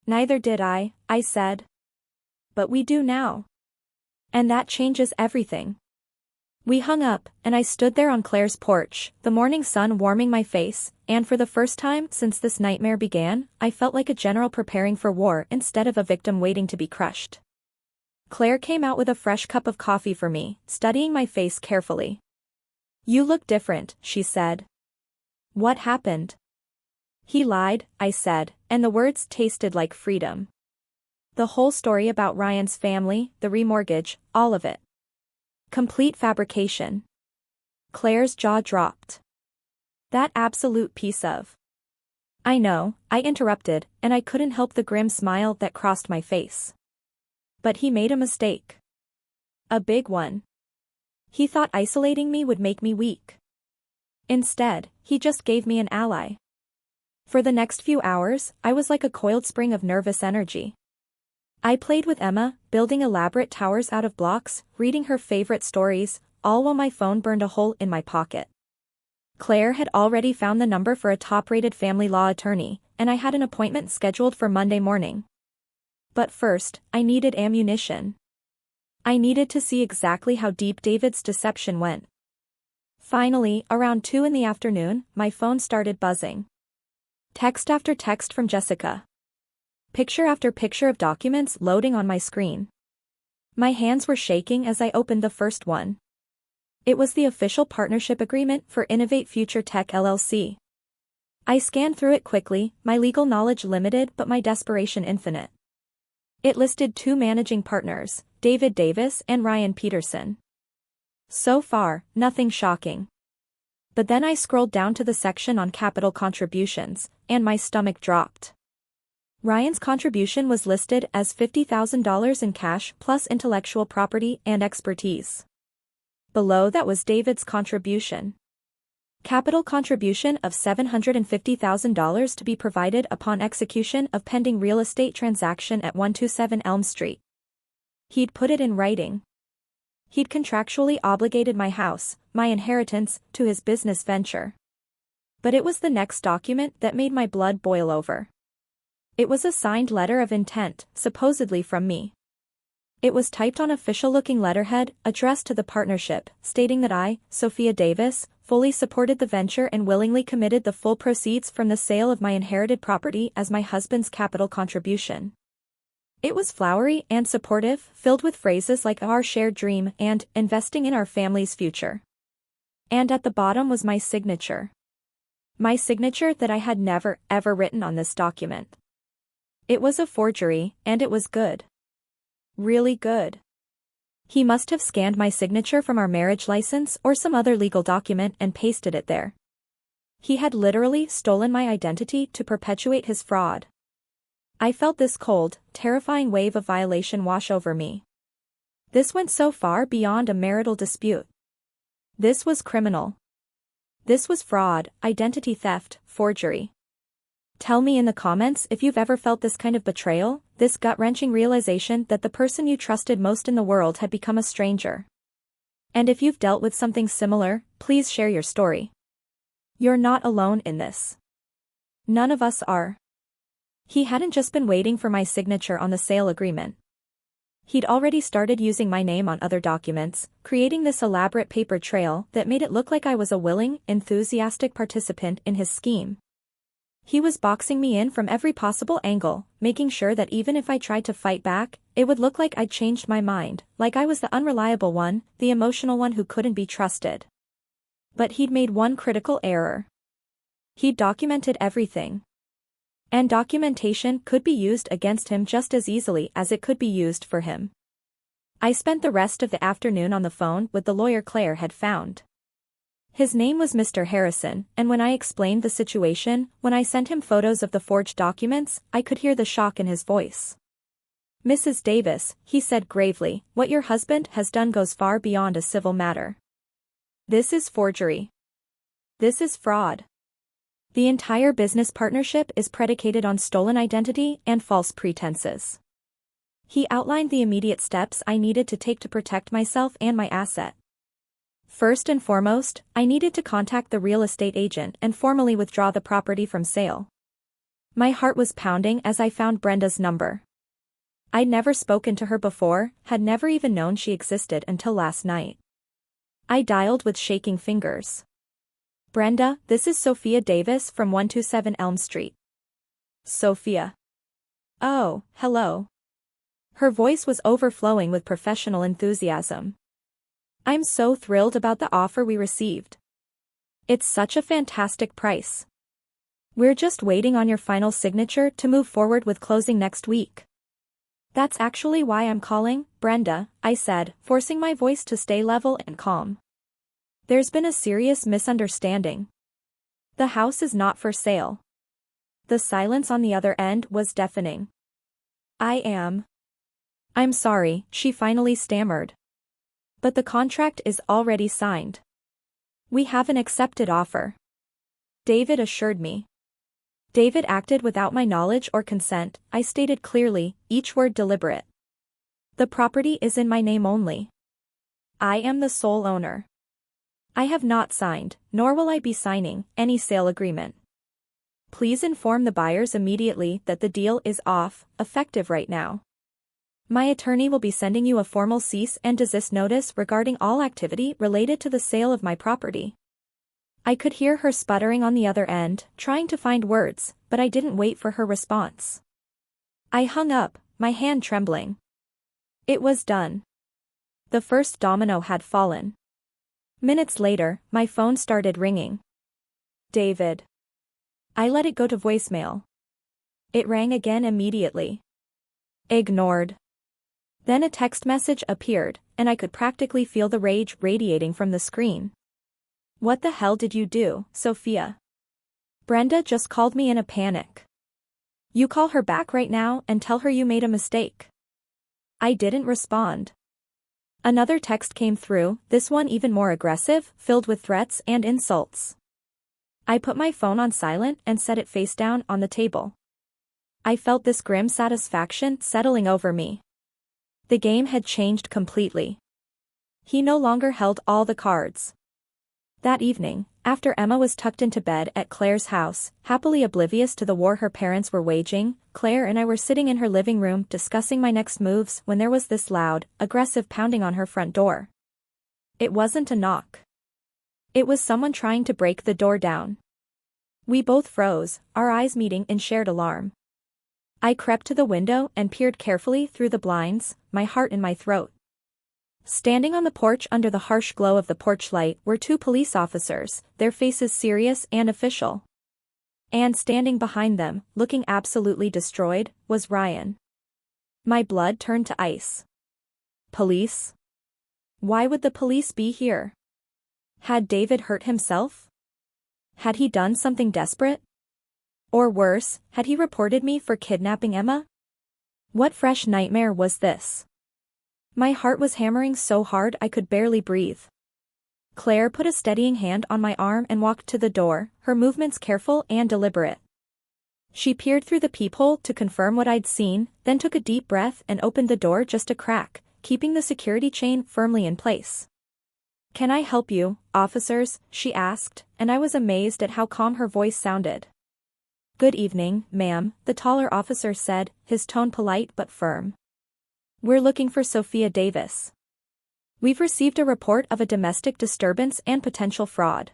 Neither did I said. But we do now. And that changes everything. We hung up, and I stood there on Claire's porch, the morning sun warming my face, and for the first time since this nightmare began, I felt like a general preparing for war instead of a victim waiting to be crushed. Claire came out with a fresh cup of coffee for me, studying my face carefully. You look different, she said. What happened? He lied, I said, and the words tasted like freedom. The whole story about Ryan's family, the remortgage, all of it. Complete fabrication. Claire's jaw dropped. That absolute piece of. I know, I interrupted, and I couldn't help the grim smile that crossed my face. But he made a mistake. A big one. He thought isolating me would make me weak. Instead, he just gave me an ally. For the next few hours, I was like a coiled spring of nervous energy. I played with Emma, building elaborate towers out of blocks, reading her favorite stories, all while my phone burned a hole in my pocket. Claire had already found the number for a top-rated family law attorney, and I had an appointment scheduled for Monday morning. But first, I needed ammunition. I needed to see exactly how deep David's deception went. Finally, around 2 in the afternoon, my phone started buzzing. Text after text from Jessica. Picture after picture of documents loading on my screen. My hands were shaking as I opened the first one. It was the official partnership agreement for Innovate Future Tech LLC. I scanned through it quickly, my legal knowledge limited but my desperation infinite. It listed 2 managing partners, David Davis and Ryan Peterson. So far, nothing shocking. But then I scrolled down to the section on capital contributions, and my stomach dropped. Ryan's contribution was listed as $50,000 in cash plus intellectual property and expertise. Below that was David's contribution. Capital contribution of $750,000 to be provided upon execution of pending real estate transaction at 127 Elm Street. He'd put it in writing. He'd contractually obligated my house, my inheritance, to his business venture. But it was the next document that made my blood boil over. It was a signed letter of intent, supposedly from me. It was typed on official-looking letterhead, addressed to the partnership, stating that I, Sophia Davis, fully supported the venture and willingly committed the full proceeds from the sale of my inherited property as my husband's capital contribution. It was flowery and supportive, filled with phrases like our shared dream and investing in our family's future. And at the bottom was my signature. My signature that I had never, ever written on this document. It was a forgery, and it was good. Really good. He must have scanned my signature from our marriage license or some other legal document and pasted it there. He had literally stolen my identity to perpetuate his fraud. I felt this cold, terrifying wave of violation wash over me. This went so far beyond a marital dispute. This was criminal. This was fraud, identity theft, forgery. Tell me in the comments if you've ever felt this kind of betrayal, this gut-wrenching realization that the person you trusted most in the world had become a stranger. And if you've dealt with something similar, please share your story. You're not alone in this. None of us are. He hadn't just been waiting for my signature on the sale agreement. He'd already started using my name on other documents, creating this elaborate paper trail that made it look like I was a willing, enthusiastic participant in his scheme. He was boxing me in from every possible angle, making sure that even if I tried to fight back, it would look like I'd changed my mind, like I was the unreliable one, the emotional one who couldn't be trusted. But he'd made one critical error. He'd documented everything. And documentation could be used against him just as easily as it could be used for him. I spent the rest of the afternoon on the phone with the lawyer Claire had found. His name was Mr. Harrison, and when I explained the situation, when I sent him photos of the forged documents, I could hear the shock in his voice. Mrs. Davis, he said gravely, what your husband has done goes far beyond a civil matter. This is forgery. This is fraud. The entire business partnership is predicated on stolen identity and false pretenses. He outlined the immediate steps I needed to take to protect myself and my asset. First and foremost, I needed to contact the real estate agent and formally withdraw the property from sale. My heart was pounding as I found Brenda's number. I'd never spoken to her before, had never even known she existed until last night. I dialed with shaking fingers. Brenda, this is Sophia Davis from 127 Elm Street. Sophia. Oh, hello. Her voice was overflowing with professional enthusiasm. I'm so thrilled about the offer we received. It's such a fantastic price. We're just waiting on your final signature to move forward with closing next week. That's actually why I'm calling, Brenda, I said, forcing my voice to stay level and calm. There's been a serious misunderstanding. The house is not for sale. The silence on the other end was deafening. I'm sorry, she finally stammered. But the contract is already signed. We have an accepted offer, David assured me. David acted without my knowledge or consent, I stated clearly, each word deliberate. The property is in my name only. I am the sole owner. I have not signed, nor will I be signing, any sale agreement. Please inform the buyers immediately that the deal is off, effective right now. My attorney will be sending you a formal cease and desist notice regarding all activity related to the sale of my property. I could hear her sputtering on the other end, trying to find words, but I didn't wait for her response. I hung up, my hand trembling. It was done. The first domino had fallen. Minutes later, my phone started ringing. David. I let it go to voicemail. It rang again immediately. Ignored. Then a text message appeared, and I could practically feel the rage radiating from the screen. What the hell did you do, Sophia? Brenda just called me in a panic. You call her back right now and tell her you made a mistake. I didn't respond. Another text came through, this one even more aggressive, filled with threats and insults. I put my phone on silent and set it face down on the table. I felt this grim satisfaction settling over me. The game had changed completely. He no longer held all the cards. That evening, after Emma was tucked into bed at Claire's house, happily oblivious to the war her parents were waging, Claire and I were sitting in her living room discussing my next moves when there was this loud, aggressive pounding on her front door. It wasn't a knock. It was someone trying to break the door down. We both froze, our eyes meeting in shared alarm. I crept to the window and peered carefully through the blinds, my heart in my throat. Standing on the porch under the harsh glow of the porch light were two police officers, their faces serious and official. And standing behind them, looking absolutely destroyed, was Ryan. My blood turned to ice. Police? Why would the police be here? Had David hurt himself? Had he done something desperate? Or worse, had he reported me for kidnapping Emma? What fresh nightmare was this? My heart was hammering so hard I could barely breathe. Claire put a steadying hand on my arm and walked to the door, her movements careful and deliberate. She peered through the peephole to confirm what I'd seen, then took a deep breath and opened the door just a crack, keeping the security chain firmly in place. Can I help you, officers? She asked, and I was amazed at how calm her voice sounded. Good evening, ma'am, the taller officer said, his tone polite but firm. We're looking for Sophia Davis. We've received a report of a domestic disturbance and potential fraud.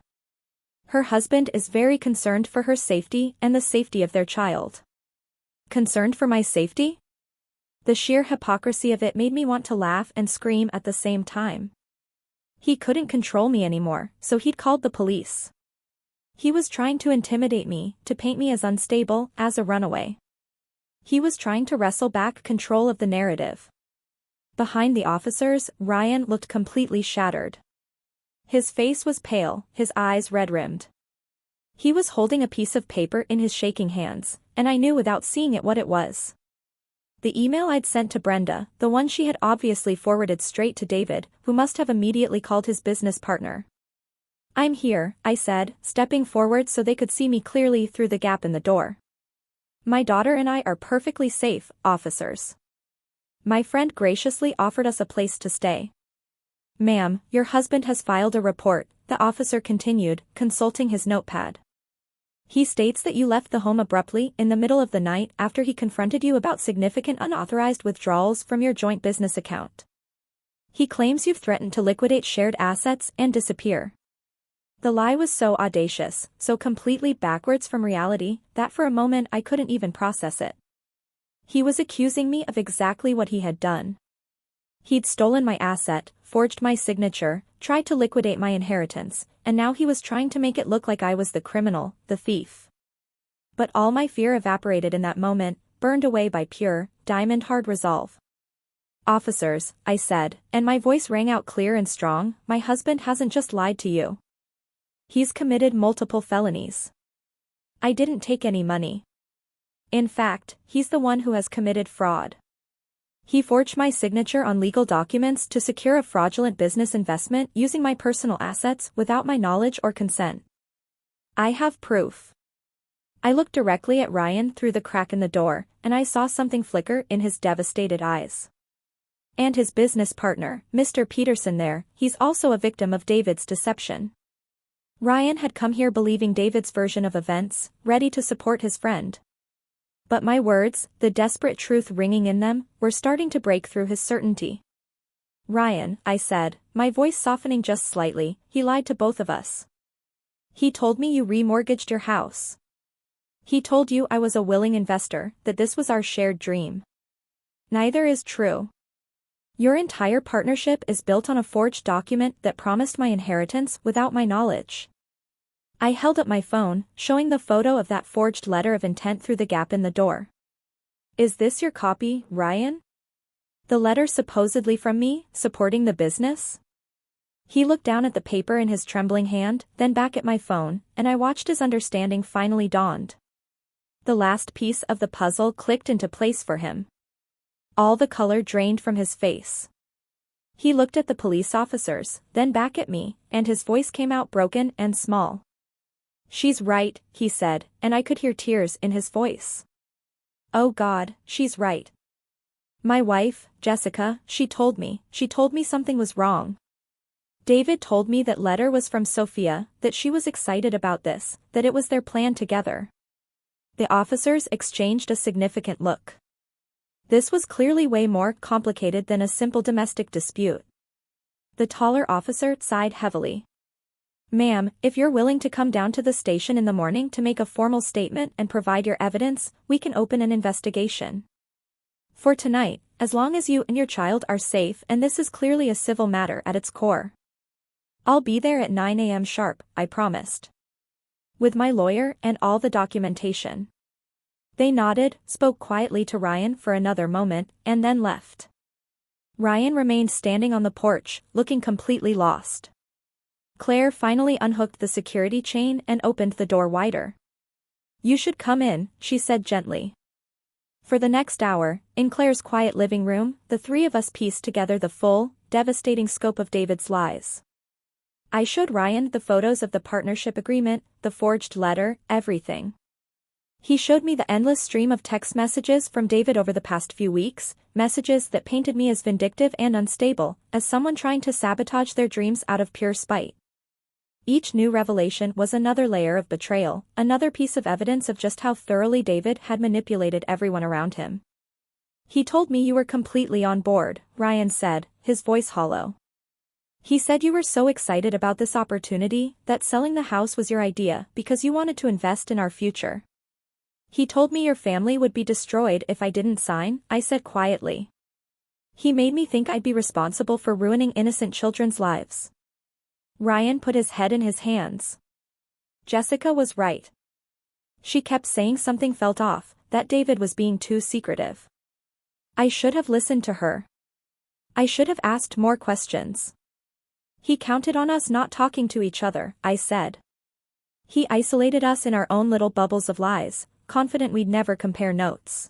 Her husband is very concerned for her safety and the safety of their child. Concerned for my safety? The sheer hypocrisy of it made me want to laugh and scream at the same time. He couldn't control me anymore, so he'd called the police. He was trying to intimidate me, to paint me as unstable, as a runaway. He was trying to wrestle back control of the narrative. Behind the officers, Ryan looked completely shattered. His face was pale, his eyes red-rimmed. He was holding a piece of paper in his shaking hands, and I knew without seeing it what it was. The email I'd sent to Brenda, the one she had obviously forwarded straight to David, who must have immediately called his business partner. I'm here, I said, stepping forward so they could see me clearly through the gap in the door. My daughter and I are perfectly safe, officers. My friend graciously offered us a place to stay. Ma'am, your husband has filed a report, the officer continued, consulting his notepad. He states that you left the home abruptly in the middle of the night after he confronted you about significant unauthorized withdrawals from your joint business account. He claims you've threatened to liquidate shared assets and disappear. The lie was so audacious, so completely backwards from reality, that for a moment I couldn't even process it. He was accusing me of exactly what he had done. He'd stolen my asset, forged my signature, tried to liquidate my inheritance, and now he was trying to make it look like I was the criminal, the thief. But all my fear evaporated in that moment, burned away by pure, diamond-hard resolve. Officers, I said, and my voice rang out clear and strong, my husband hasn't just lied to you. He's committed multiple felonies. I didn't take any money. In fact, he's the one who has committed fraud. He forged my signature on legal documents to secure a fraudulent business investment using my personal assets without my knowledge or consent. I have proof. I looked directly at Ryan through the crack in the door, and I saw something flicker in his devastated eyes. And his business partner, Mr. Peterson there, he's also a victim of David's deception. Ryan had come here believing David's version of events, ready to support his friend. But my words, the desperate truth ringing in them, were starting to break through his certainty. Ryan, I said, my voice softening just slightly, he lied to both of us. He told me you remortgaged your house. He told you I was a willing investor, that this was our shared dream. Neither is true. Your entire partnership is built on a forged document that promised my inheritance without my knowledge. I held up my phone, showing the photo of that forged letter of intent through the gap in the door. Is this your copy, Ryan? The letter supposedly from me, supporting the business? He looked down at the paper in his trembling hand, then back at my phone, and I watched his understanding finally dawned. The last piece of the puzzle clicked into place for him. All the color drained from his face. He looked at the police officers, then back at me, and his voice came out broken and small. She's right, he said, and I could hear tears in his voice. Oh God, she's right. My wife, Jessica, she told me something was wrong. David told me that letter was from Sophia, that she was excited about this, that it was their plan together. The officers exchanged a significant look. This was clearly way more complicated than a simple domestic dispute. The taller officer sighed heavily. Ma'am, if you're willing to come down to the station in the morning to make a formal statement and provide your evidence, we can open an investigation. For tonight, as long as you and your child are safe, and this is clearly a civil matter at its core. I'll be there at 9 a.m. sharp, I promised. With my lawyer and all the documentation. They nodded, spoke quietly to Ryan for another moment, and then left. Ryan remained standing on the porch, looking completely lost. Claire finally unhooked the security chain and opened the door wider. You should come in, she said gently. For the next hour, in Claire's quiet living room, the three of us pieced together the full, devastating scope of David's lies. I showed Ryan the photos of the partnership agreement, the forged letter, everything. He showed me the endless stream of text messages from David over the past few weeks, messages that painted me as vindictive and unstable, as someone trying to sabotage their dreams out of pure spite. Each new revelation was another layer of betrayal, another piece of evidence of just how thoroughly David had manipulated everyone around him. He told me you were completely on board, Ryan said, his voice hollow. He said you were so excited about this opportunity, that selling the house was your idea because you wanted to invest in our future. He told me your family would be destroyed if I didn't sign, I said quietly. He made me think I'd be responsible for ruining innocent children's lives. Ryan put his head in his hands. Jessica was right. She kept saying something felt off, that David was being too secretive. I should have listened to her. I should have asked more questions. He counted on us not talking to each other, I said. He isolated us in our own little bubbles of lies, confident we'd never compare notes.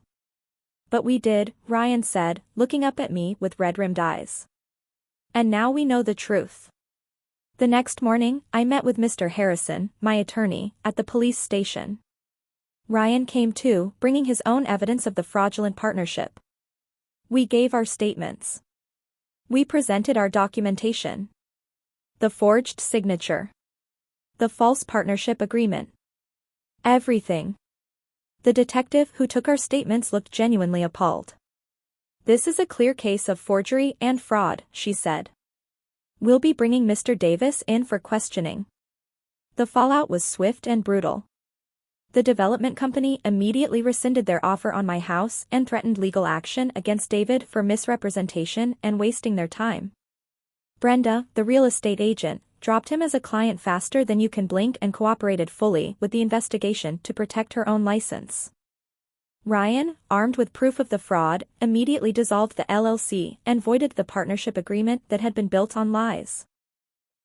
But we did, Ryan said, looking up at me with red-rimmed eyes. And now we know the truth. The next morning, I met with Mr. Harrison, my attorney, at the police station. Ryan came too, bringing his own evidence of the fraudulent partnership. We gave our statements. We presented our documentation. The forged signature. The false partnership agreement. Everything. The detective who took our statements looked genuinely appalled. This is a clear case of forgery and fraud, she said. We'll be bringing Mr. Davis in for questioning. The fallout was swift and brutal. The development company immediately rescinded their offer on my house and threatened legal action against David for misrepresentation and wasting their time. Brenda, the real estate agent, dropped him as a client faster than you can blink and cooperated fully with the investigation to protect her own license. Ryan, armed with proof of the fraud, immediately dissolved the LLC and voided the partnership agreement that had been built on lies.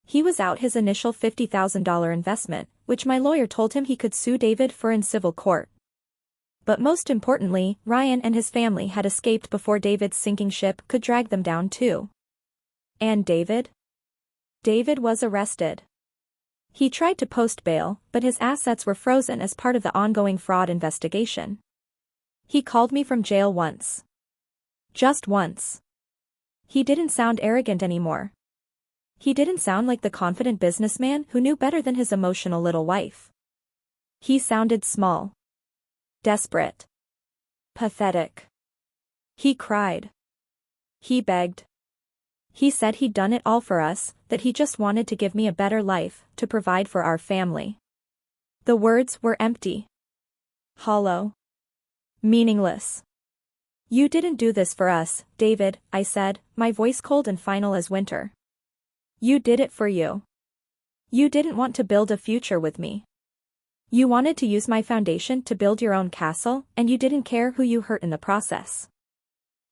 He was out his initial $50,000 investment, which my lawyer told him he could sue David for in civil court. But most importantly, Ryan and his family had escaped before David's sinking ship could drag them down too. And David? David was arrested. He tried to post bail, but his assets were frozen as part of the ongoing fraud investigation. He called me from jail once. Just once. He didn't sound arrogant anymore. He didn't sound like the confident businessman who knew better than his emotional little wife. He sounded small. Desperate. Pathetic. He cried. He begged. He said he'd done it all for us, that he just wanted to give me a better life, to provide for our family. The words were empty. Hollow. Meaningless. You didn't do this for us, David, I said, my voice cold and final as winter. You did it for you. You didn't want to build a future with me. You wanted to use my foundation to build your own castle, and you didn't care who you hurt in the process.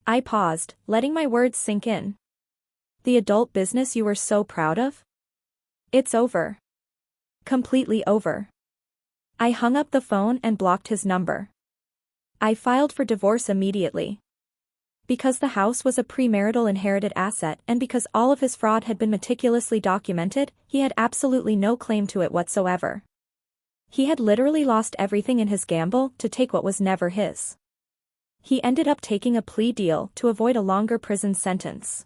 I paused, letting my words sink in. The adult business you were so proud of? It's over. Completely over. I hung up the phone and blocked his number. I filed for divorce immediately. Because the house was a premarital inherited asset and because all of his fraud had been meticulously documented, he had absolutely no claim to it whatsoever. He had literally lost everything in his gamble to take what was never his. He ended up taking a plea deal to avoid a longer prison sentence.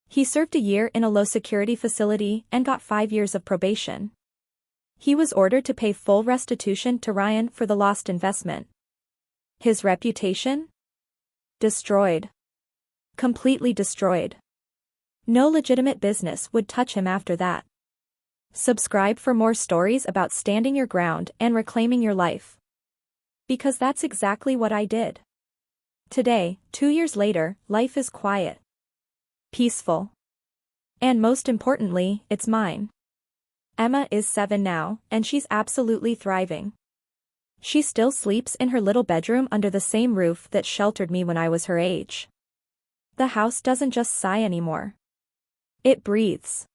He served a year in a low-security facility and got 5 years of probation. He was ordered to pay full restitution to Ryan for the lost investment. His reputation? Destroyed. Completely destroyed. No legitimate business would touch him after that. Subscribe for more stories about standing your ground and reclaiming your life. Because that's exactly what I did. Today, 2 years later, life is quiet. Peaceful. And most importantly, it's mine. Emma is 7 now, and she's absolutely thriving. She still sleeps in her little bedroom under the same roof that sheltered me when I was her age. The house doesn't just sigh anymore. It breathes.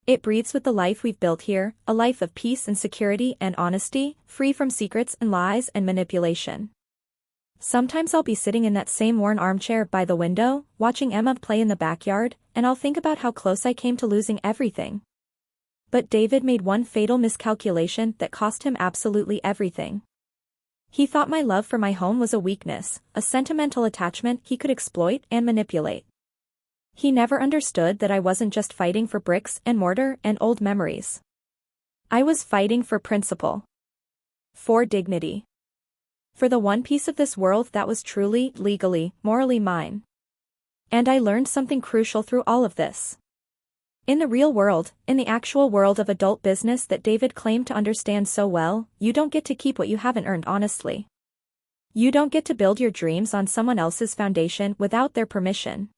It breathes with the life we've built here, a life of peace and security and honesty, free from secrets and lies and manipulation. Sometimes I'll be sitting in that same worn armchair by the window, watching Emma play in the backyard, and I'll think about how close I came to losing everything. But David made one fatal miscalculation that cost him absolutely everything. He thought my love for my home was a weakness, a sentimental attachment he could exploit and manipulate. He never understood that I wasn't just fighting for bricks and mortar and old memories. I was fighting for principle. For dignity. For the one piece of this world that was truly, legally, morally mine. And I learned something crucial through all of this. In the real world, in the actual world of adult business that David claimed to understand so well, you don't get to keep what you haven't earned honestly. You don't get to build your dreams on someone else's foundation without their permission.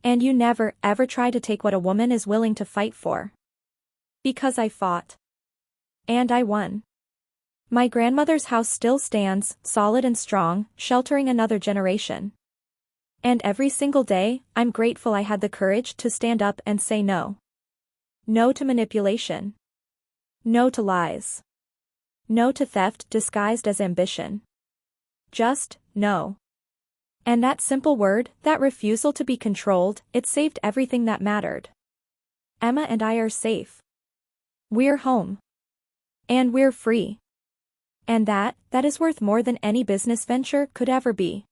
And you never, ever try to take what a woman is willing to fight for. Because I fought. And I won. My grandmother's house still stands, solid and strong, sheltering another generation. And every single day, I'm grateful I had the courage to stand up and say no. No to manipulation. No to lies. No to theft disguised as ambition. Just, no. And that simple word, that refusal to be controlled, it saved everything that mattered. Emma and I are safe. We're home. And we're free. And that is worth more than any business venture could ever be.